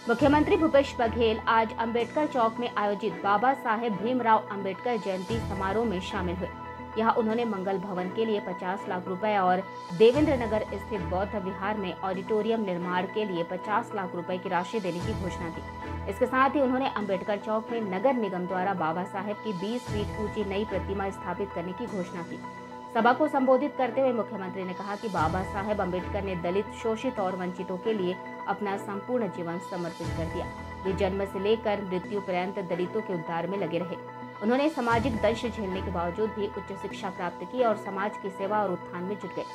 मुख्यमंत्री भूपेश बघेल आज अंबेडकर चौक में आयोजित बाबा साहेब भीमराव अंबेडकर जयंती समारोह में शामिल हुए। यहाँ उन्होंने मंगल भवन के लिए 50 लाख रुपए और देवेंद्र नगर स्थित बौद्ध विहार में ऑडिटोरियम निर्माण के लिए 50 लाख रुपए की राशि देने की घोषणा की। इसके साथ ही उन्होंने अंबेडकर चौक में नगर निगम द्वारा बाबा साहेब की 20 फीट ऊंची नई प्रतिमा स्थापित करने की घोषणा की। सभा को संबोधित करते हुए मुख्यमंत्री ने कहा कि बाबा साहेब अंबेडकर ने दलित, शोषित और वंचितों के लिए अपना संपूर्ण जीवन समर्पित कर दिया। वे जन्म से लेकर मृत्यु पर्यंत दलितों के उद्धार में लगे रहे। उन्होंने सामाजिक दंश झेलने के बावजूद भी उच्च शिक्षा प्राप्त की और समाज की सेवा और उत्थान में जुट गए।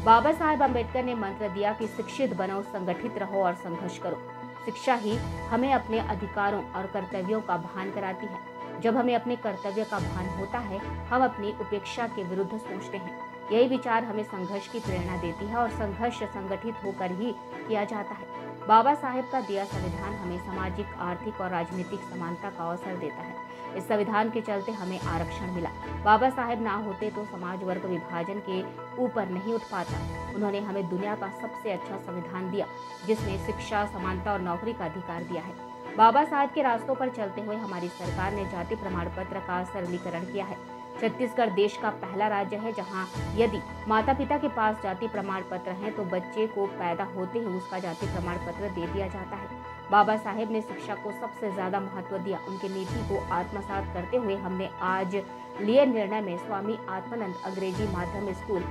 बाबा साहेब अंबेडकर ने मंत्र दिया कि शिक्षित बनो, संगठित रहो और संघर्ष करो। शिक्षा ही हमें अपने अधिकारों और कर्तव्यों का भान कराती है। जब हमें अपने कर्तव्य का भान होता है, हम अपनी उपेक्षा के विरुद्ध सोचते हैं। यही विचार हमें संघर्ष की प्रेरणा देती है और संघर्ष संगठित होकर ही किया जाता है। बाबा साहेब का दिया संविधान हमें सामाजिक, आर्थिक और राजनीतिक समानता का अवसर देता है। इस संविधान के चलते हमें आरक्षण मिला। बाबा साहेब ना होते तो समाज वर्ग विभाजन के ऊपर नहीं उठ पाता। उन्होंने हमें दुनिया का सबसे अच्छा संविधान दिया, जिसमें शिक्षा, समानता और नौकरी का अधिकार दिया है। बाबा साहेब के रास्तों पर चलते हुए हमारी सरकार ने जाति प्रमाण पत्र का सरलीकरण किया है। छत्तीसगढ़ देश का पहला राज्य है जहां यदि माता पिता के पास जाति प्रमाण पत्र है तो बच्चे को पैदा होते ही उसका जाति प्रमाण पत्र दे दिया जाता है। बाबा साहेब ने शिक्षा को सबसे ज्यादा महत्व दिया। उनकी नीति को आत्मसात करते हुए हमने आज लिए निर्णय में स्वामी आत्मानंद अंग्रेजी माध्यम स्कूल,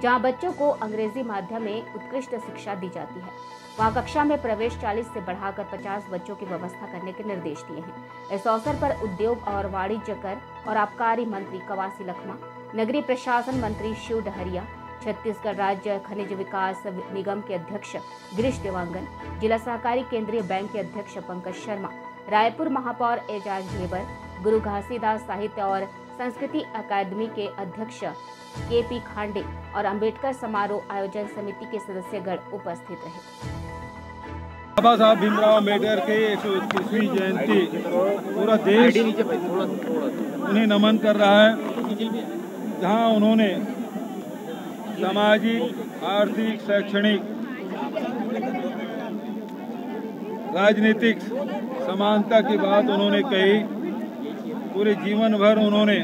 जहां बच्चों को अंग्रेजी माध्यम में उत्कृष्ट शिक्षा दी जाती है, वहां कक्षा में प्रवेश 40 से बढ़ाकर 50 बच्चों की व्यवस्था करने के निर्देश दिए हैं। इस अवसर पर उद्योग और वाणिज्य कर और आबकारी मंत्री कवासी लखमा, नगरीय प्रशासन मंत्री शिव डहरिया, छत्तीसगढ़ राज्य खनिज विकास निगम के अध्यक्ष गिरीश देवांगन, जिला सहकारी केंद्रीय बैंक के अध्यक्ष पंकज शर्मा, रायपुर महापौर एजाज ढेबर, गुरु घासीदास साहित्य और संस्कृति अकादमी के अध्यक्ष KP खांडे और अंबेडकर समारोह आयोजन समिति के सदस्यगण उपस्थित रहे। बाबा साहब भीमराव अम्बेडकर की 121वीं जयंती पूरा देश उन्हें नमन कर रहा है, जहां उन्होंने सामाजिक, आर्थिक, शैक्षणिक, राजनीतिक समानता की बात उन्होंने कही। पूरे जीवन भर उन्होंने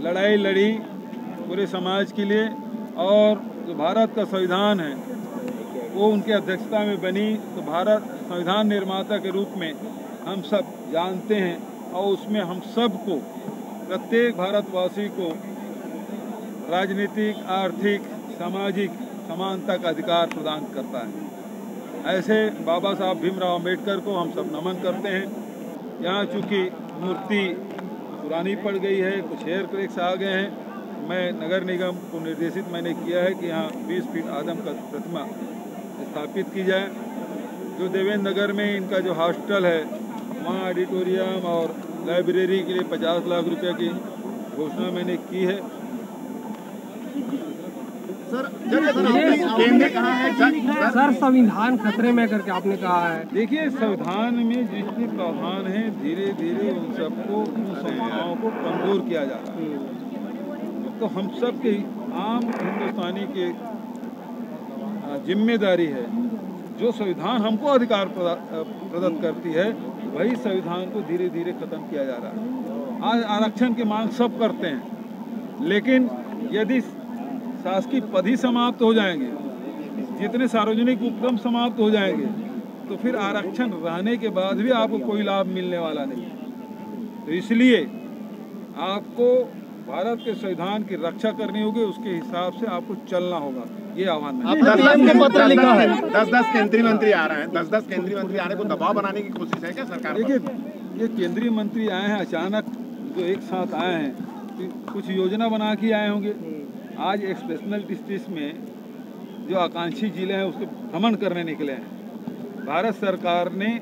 लड़ाई लड़ी पूरे समाज के लिए, और जो भारत का संविधान है वो उनके अध्यक्षता में बनी। तो भारत संविधान निर्माता के रूप में हम सब जानते हैं, और उसमें हम सबको, प्रत्येक भारतवासी को राजनीतिक, आर्थिक, सामाजिक समानता का अधिकार प्रदान करता है। ऐसे बाबा साहब भीमराव अम्बेडकर को हम सब नमन करते हैं। यहाँ चूँकि मूर्ति पुरानी पड़ गई है, कुछ हेयर क्रैक्स आ गए हैं, मैं नगर निगम को निर्देशित मैंने किया है कि यहाँ 20 फीट आदम का प्रतिमा स्थापित की जाए। जो देवेंद्र नगर में इनका जो हॉस्टल है, वहाँ ऑडिटोरियम और लाइब्रेरी के लिए 50 लाख रुपए की घोषणा मैंने की है। सर, संविधान खतरे में करके आपने कहा है। देखिए, संविधान में जितने प्रावधान हैं, धीरे धीरे उन सबको, उन संस्थाओं को कमजोर किया जा रहा है। तो हम सब के आम हिंदुस्तानी के जिम्मेदारी है, जो संविधान हमको अधिकार प्रदत्त करती है, वही संविधान को धीरे धीरे खत्म किया जा रहा है। आज आरक्षण की मांग सब करते हैं, लेकिन यदि शासकीय पद ही समाप्त हो जाएंगे, जितने सार्वजनिक उपक्रम समाप्त हो जाएंगे, तो फिर आरक्षण रहने के बाद भी आपको कोई लाभ मिलने वाला नहीं। तो इसलिए आपको भारत के संविधान की रक्षा करनी होगी, उसके हिसाब से आपको चलना होगा। ये आह्वान है। 10 पत्र लिखा है, 10 केंद्रीय मंत्री आ रहे हैं, 10 केंद्रीय मंत्री आने को दबाव बनाने की कोशिश है क्या सरकार? देखिए, ये केंद्रीय मंत्री आए हैं अचानक, जो एक साथ आए हैं, तो कुछ योजना बना के आए होंगे। आज एक्सप्रेशनल डिस्ट्रिक्ट में जो आकांक्षी जिले हैं उसको भ्रमण करने निकले हैं। भारत सरकार ने